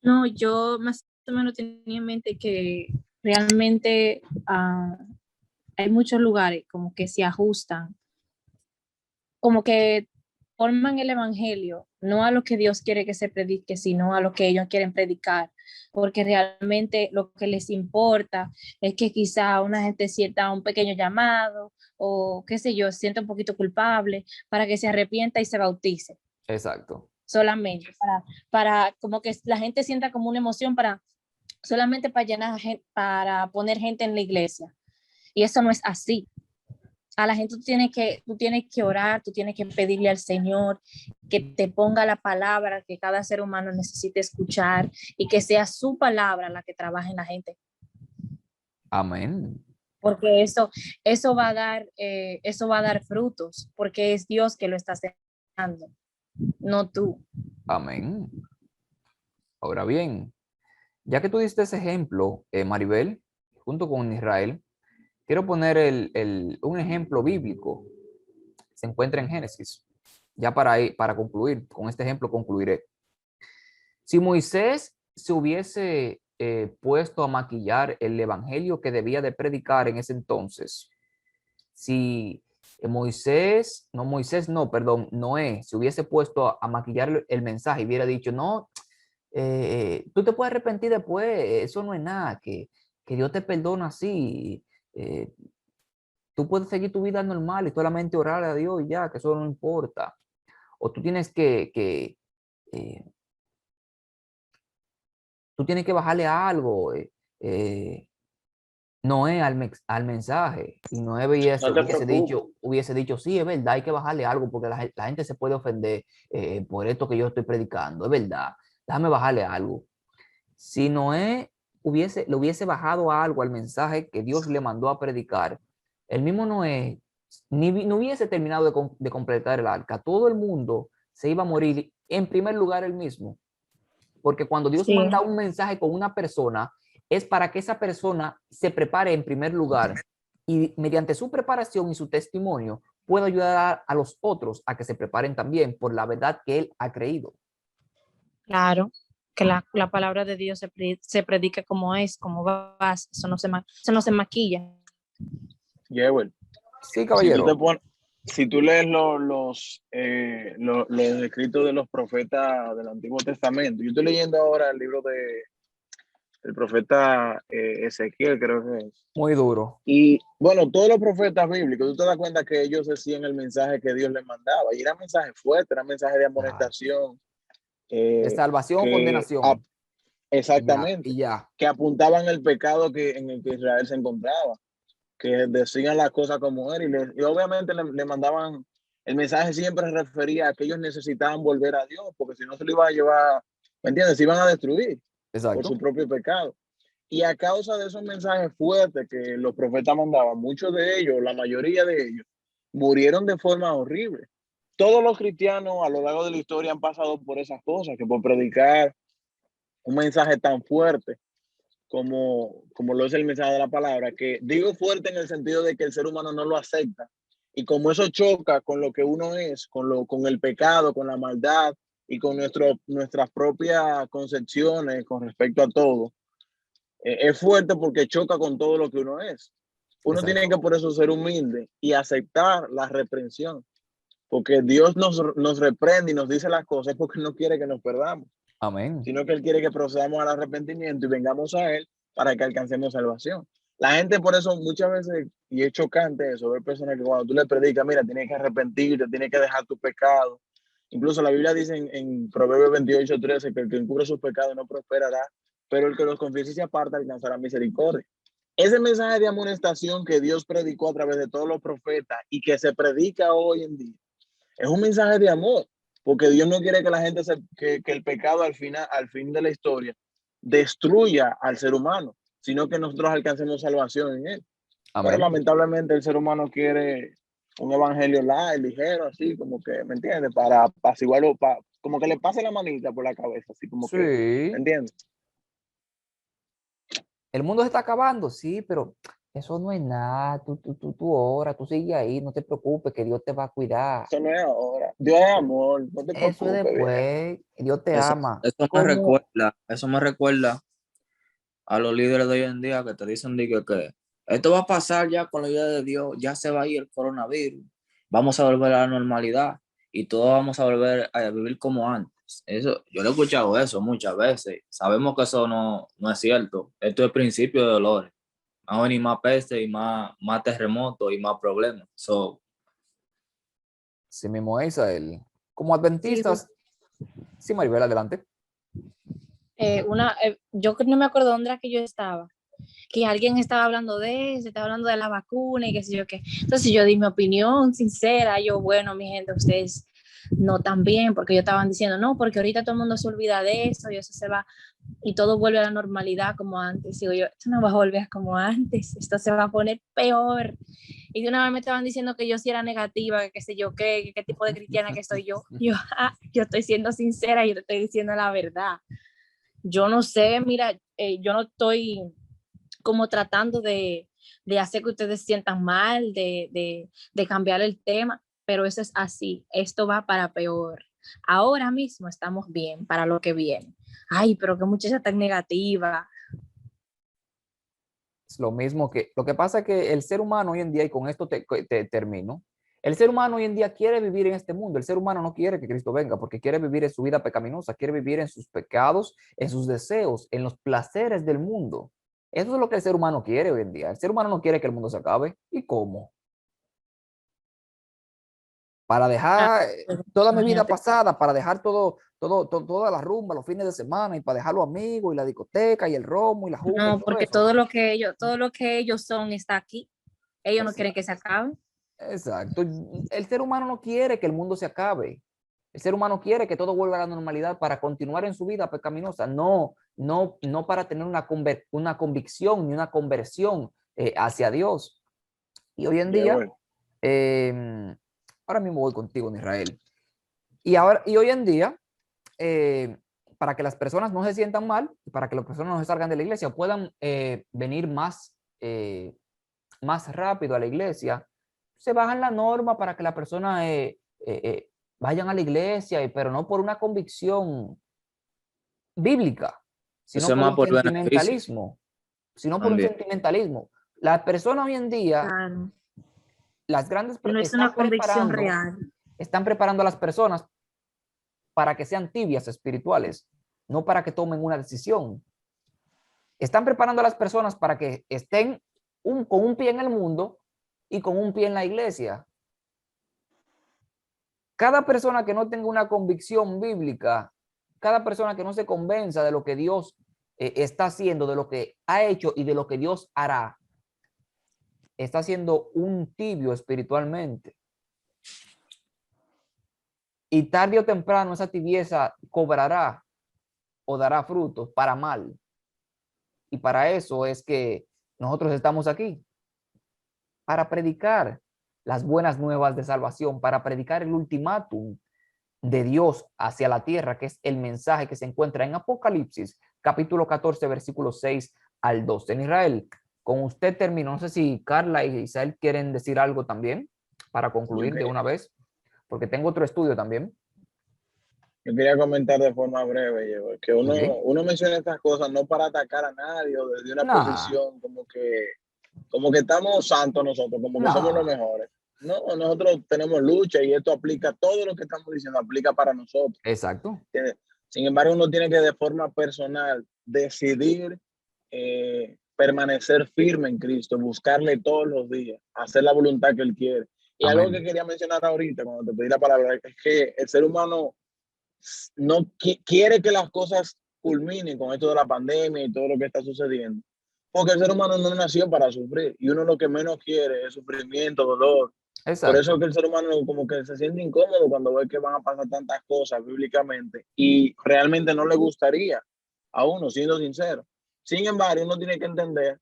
No, yo más o menos tenía en mente que realmente hay muchos lugares como que se ajustan, como que forman el evangelio, no a lo que Dios quiere que se predique, sino a lo que ellos quieren predicar, porque realmente lo que les importa es que quizá una gente sienta un pequeño llamado o qué sé yo, sienta un poquito culpable para que se arrepienta y se bautice Exacto. solamente, para como que la gente sienta como una emoción para solamente para llenar, para poner gente en la iglesia. Y eso no es así. A la gente tú tienes que orar, tú tienes que pedirle al Señor que te ponga la palabra que cada ser humano necesite escuchar y que sea su palabra la que trabaje en la gente. Amén. Porque eso va a dar frutos, porque es Dios que lo está haciendo, no tú. Amén. Ahora bien, ya que tú diste ese ejemplo, Maribel, junto con Israel, quiero poner un ejemplo bíblico. Se encuentra en Génesis. Ya para concluir, con este ejemplo concluiré. Si Moisés se hubiese puesto a maquillar el evangelio que debía de predicar en ese entonces, si Noé se hubiese puesto a maquillar el mensaje y hubiera dicho, no, Tú te puedes arrepentir después, eso no es nada, que Dios te perdona así. eh, Tú puedes seguir tu vida normal y solamente orar a Dios y ya, que eso no importa. O tú tienes eh, tú tienes que bajarle algo, eh, Noé al mensaje. Y Noé No te preocupes. hubiese dicho, sí, es verdad, hay que bajarle algo porque la gente se puede ofender por esto que yo estoy predicando, es verdad, déjame bajarle algo. Si Noé le hubiese bajado algo al mensaje que Dios le mandó a predicar, el mismo Noé no hubiese terminado de completar el arca. Todo el mundo se iba a morir, en primer lugar él mismo. Porque cuando Dios Sí, manda un mensaje con una persona, es para que esa persona se prepare en primer lugar y mediante su preparación y su testimonio pueda ayudar a los otros a que se preparen también por la verdad que él ha creído. claro, que la palabra de Dios se predique como es, como va, eso eso no se maquilla. Jewel, Sí, si tú te caballero. pones, si tú lees los escritos de los profetas del Antiguo Testamento, yo estoy leyendo ahora el libro del profeta Ezequiel, creo que es. Muy duro. Y bueno, todos los profetas bíblicos, tú te das cuenta que ellos decían el mensaje que Dios les mandaba. Y era mensaje fuerte, era mensaje de Claro. amonestación, De eh, salvación o que condenación. Y ya, exactamente, y ya. que apuntaban el pecado en el que Israel se encontraba, que decían las cosas como era. Y obviamente le mandaban, el mensaje siempre refería a que ellos necesitaban volver a Dios, porque si no se lo iba a llevar, ¿me entiendes? Se iban a destruir por su Exacto. propio pecado. Y a causa de esos mensajes fuertes que los profetas mandaban, muchos de ellos, la mayoría de ellos, murieron de forma horrible. Todos los cristianos a lo largo de la historia han pasado por esas cosas, que por predicar un mensaje tan fuerte como lo es el mensaje de la palabra, que digo fuerte en el sentido de que el ser humano no lo acepta. Y como eso choca con lo que uno es, con el pecado, con la maldad y con nuestras propias concepciones con respecto a todo, es fuerte porque choca con todo lo que uno es. Uno tiene Exacto. que por eso ser humilde y aceptar la reprensión, porque Dios nos reprende y nos dice las cosas porque no quiere que nos perdamos, Amén. sino que Él quiere que procedamos al arrepentimiento y vengamos a Él para que alcancemos salvación. La gente por eso muchas veces, y es chocante eso, ver personas que cuando tú le predicas, mira, tienes que arrepentirte, tienes que dejar tu pecado. Incluso la Biblia dice en Proverbios 28:13 que el que encubre sus pecados no prosperará, pero el que los confiese y se aparta alcanzará misericordia. Ese mensaje de amonestación que Dios predicó a través de todos los profetas y que se predica hoy en día, es un mensaje de amor, porque Dios no quiere que la gente que el pecado al fin de la historia destruya al ser humano, sino que nosotros alcancemos salvación en él. Pero Amén. lamentablemente el ser humano quiere un evangelio light, ligero, así como que, ¿me entiendes? Para apaciguarlo, como que le pase la manita por la cabeza, así como que, ¿me Sí. entiendes? El mundo se está acabando, sí, pero eso no es nada. Tú ora, tú sigue ahí, no te preocupes, que Dios te va a cuidar. Eso no es ahora. Dios es amor, no te Eso es preocupes, viejo. después. Dios te Eso, ama. eso eso me recuerda a los líderes de hoy en día que te dicen de que esto va a pasar ya con la ayuda de Dios, ya se va a ir el coronavirus, vamos a volver a la normalidad y todos vamos a volver a vivir como antes. Eso, yo lo he escuchado eso muchas veces. Sabemos que eso no es cierto. Esto es principio de dolores. Van a venir más peste y más terremotos y más problemas. So, Sí mismo es él. Como Sí, adventistas, sí, Maribel, adelante. yo no me acuerdo dónde era que yo estaba, que alguien estaba hablando de eso, estaba hablando de la vacuna y qué sé yo qué. Entonces yo di mi opinión sincera, yo, bueno, mi gente, ustedes no tan bien, porque ellos estaban diciendo, no, porque ahorita todo el mundo se olvida de eso y eso se va y todo vuelve a la normalidad como antes. Digo yo, esto no va a volver como antes, esto se va a poner peor. Y de una vez me estaban diciendo que yo sí era negativa, que qué sé yo qué tipo de cristiana que soy yo. Yo estoy siendo sincera y yo te estoy diciendo la verdad. Yo no sé, mira, yo no estoy como tratando de hacer que ustedes se sientan mal, de cambiar el tema, pero eso es así, esto va para peor. Ahora mismo estamos bien para lo que viene. Ay, pero qué muchacha tan negativa. Es lo mismo lo que pasa es que el ser humano hoy en día, y con esto te termino, El ser humano hoy en día quiere vivir en este mundo. El ser humano no quiere que Cristo venga porque quiere vivir en su vida pecaminosa, quiere vivir en sus pecados, en sus deseos, en los placeres del mundo. Eso es lo que el ser humano quiere hoy en día. El ser humano no quiere que el mundo se acabe. ¿Y cómo? Para Ah, dejar toda mi vida imagínate. pasada, para dejar toda la rumba, los fines de semana, y para dejar los amigos, y la discoteca, y el romo, y la juca, y No, todo porque eso. todo lo que ellos son está aquí. Ellos no quieren Exacto. que se acabe. Exacto. El ser humano no quiere que el mundo se acabe. El ser humano quiere que todo vuelva a la normalidad para continuar en su vida pecaminosa, no para tener una convicción ni una conversión hacia Dios. Y hoy en día, Llegó. eh, ahora mismo voy contigo en Israel. Y hoy en día, eh, para que las personas no se sientan mal, para que las personas no se salgan de la iglesia, puedan venir más rápido a la iglesia, se bajan la norma para que la persona vayan a la iglesia, pero no por una convicción bíblica, Eso sino es por más un por beneficio sentimentalismo, sino por un también. sentimentalismo. Las personas hoy en día, Claro. las grandes, Y no es una convicción real. están preparando a las personas para que sean tibias espirituales, no para que tomen una decisión. Están preparando a las personas para que estén con un pie en el mundo y con un pie en la iglesia. Cada persona que no tenga una convicción bíblica, cada persona que no se convenza de lo que Dios está haciendo, de lo que ha hecho y de lo que Dios hará, está siendo un tibio espiritualmente. Y tarde o temprano esa tibieza cobrará o dará frutos para mal. Y para eso es que nosotros estamos aquí, para predicar las buenas nuevas de salvación, para predicar el ultimátum de Dios hacia la tierra, que es el mensaje que se encuentra en Apocalipsis, capítulo 14, versículos 6 al 12. En Israel, con usted termino. No sé si Carla y Isabel quieren decir algo también para Yo concluir de quería, una vez, porque tengo otro estudio también. yo quería comentar de forma breve, Diego, que Ok. uno menciona estas cosas no para atacar a nadie o desde una Nah, posición como que estamos santos nosotros, como que somos los nah. mejores. No, nosotros tenemos lucha y esto aplica, todo lo que estamos diciendo aplica para nosotros. Exacto. Sin embargo, uno tiene que de forma personal decidir permanecer firme en Cristo, buscarle todos los días, hacer la voluntad que Él quiere. Y algo que Amén. quería mencionar ahorita, cuando te pedí la palabra, es que el ser humano no quiere que las cosas culminen con esto de la pandemia y todo lo que está sucediendo. Porque el ser humano no nació para sufrir y uno lo que menos quiere es sufrimiento, dolor. Por eso es Exacto. que el ser humano como que se siente incómodo cuando ve que van a pasar tantas cosas bíblicamente y realmente no le gustaría a uno, siendo sincero. Sin embargo, uno tiene que entender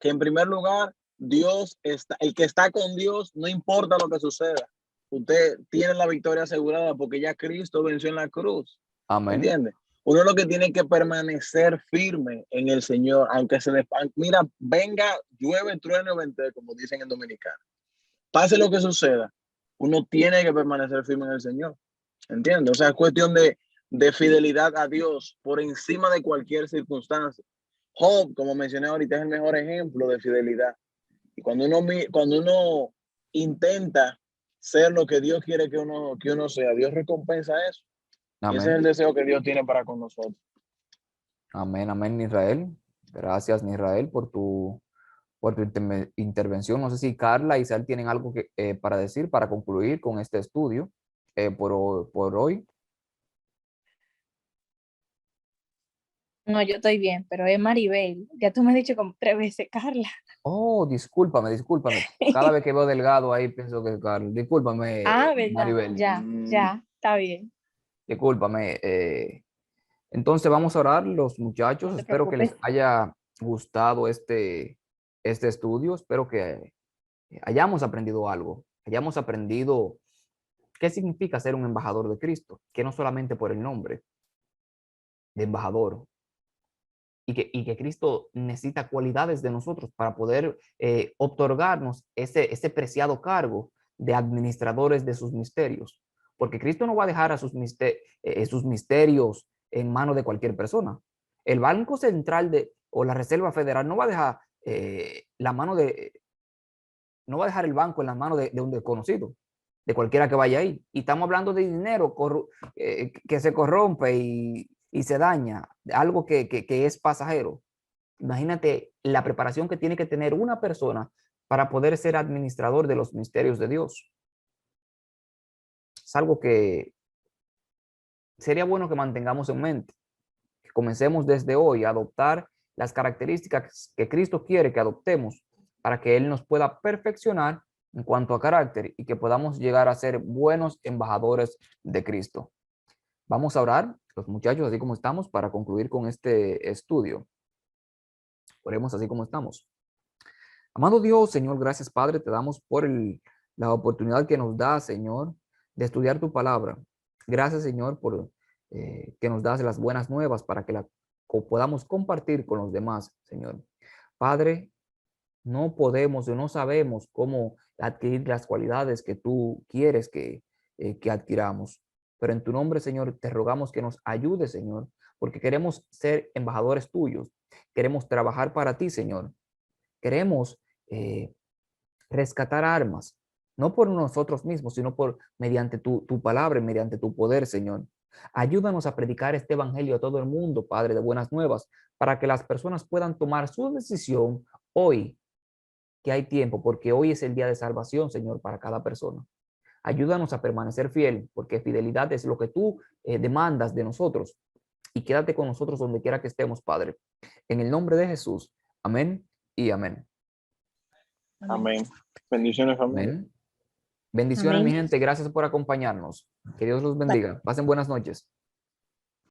que en primer lugar, Dios está, el que está con Dios, no importa lo que suceda. Usted tiene la victoria asegurada porque ya Cristo venció en la cruz. Amén. ¿Entiende? Uno lo que tiene que permanecer firme en el Señor, aunque se le, mira, venga, llueve, truene, vente, como dicen en dominicano. Pase lo que suceda, uno tiene que permanecer firme en el Señor. ¿Entiende? O sea, es cuestión de fidelidad a Dios por encima de cualquier circunstancia. Job, como mencioné ahorita, es el mejor ejemplo de fidelidad. Y cuando uno intenta ser lo que Dios quiere que uno sea, Dios recompensa eso. Y ese es el Amén. deseo que Dios tiene para con nosotros. Amén. Amén, Israel. Gracias, Israel, por tu intervención. No sé si Carla y Isabel tienen algo para decir para concluir con este estudio por hoy. No, yo estoy bien, pero es Maribel. Ya tú me has dicho como 3 veces, Carla. Oh, discúlpame. Cada vez que veo Delgado ahí pienso que Carla. Discúlpame, Ah, ¿verdad? Maribel. Ya, está bien. Discúlpame. Entonces vamos a orar, los muchachos. No te Espero que les preocupes. haya gustado este estudio. Espero que hayamos aprendido algo. Hayamos aprendido qué significa ser un embajador de Cristo, que no solamente por el nombre de embajador, y que Cristo necesita cualidades de nosotros para poder otorgarnos ese preciado cargo de administradores de sus misterios. Porque Cristo no va a dejar a sus misterios en manos de cualquier persona. El Banco Central o la Reserva Federal no va a dejar la mano no va a dejar el banco en las manos de un desconocido, de cualquiera que vaya ahí. Y estamos hablando de dinero que se corrompe y se daña, algo que es pasajero. Imagínate la preparación que tiene que tener una persona para poder ser administrador de los misterios de Dios. Es algo que sería bueno que mantengamos en mente, que comencemos desde hoy a adoptar las características que Cristo quiere que adoptemos para que Él nos pueda perfeccionar en cuanto a carácter y que podamos llegar a ser buenos embajadores de Cristo. Vamos a orar, los muchachos, así como estamos, para concluir con este estudio. Oremos así como estamos. Amado Dios, Señor, gracias Padre, te damos por la oportunidad que nos da, Señor, de estudiar tu palabra. Gracias, Señor, por que nos das las buenas nuevas para que podamos compartir con los demás, Señor. Padre, no podemos o no sabemos cómo adquirir las cualidades que tú quieres que adquiramos. Pero en tu nombre, Señor, te rogamos que nos ayudes, Señor, porque queremos ser embajadores tuyos. Queremos trabajar para ti, Señor. Queremos rescatar armas, no por nosotros mismos, sino mediante tu palabra, mediante tu poder, Señor. Ayúdanos a predicar este evangelio a todo el mundo, Padre de buenas nuevas, para que las personas puedan tomar su decisión hoy, que hay tiempo, porque hoy es el día de salvación, Señor, para cada persona. Ayúdanos a permanecer fiel, porque fidelidad es lo que tú demandas de nosotros. Y quédate con nosotros donde quiera que estemos, Padre. En el nombre de Jesús. Amén y amén. Amén. Bendiciones, familia. Amén. Bendiciones, Amén. mi gente. Gracias por acompañarnos. Que Dios los bendiga. Pasen buenas noches.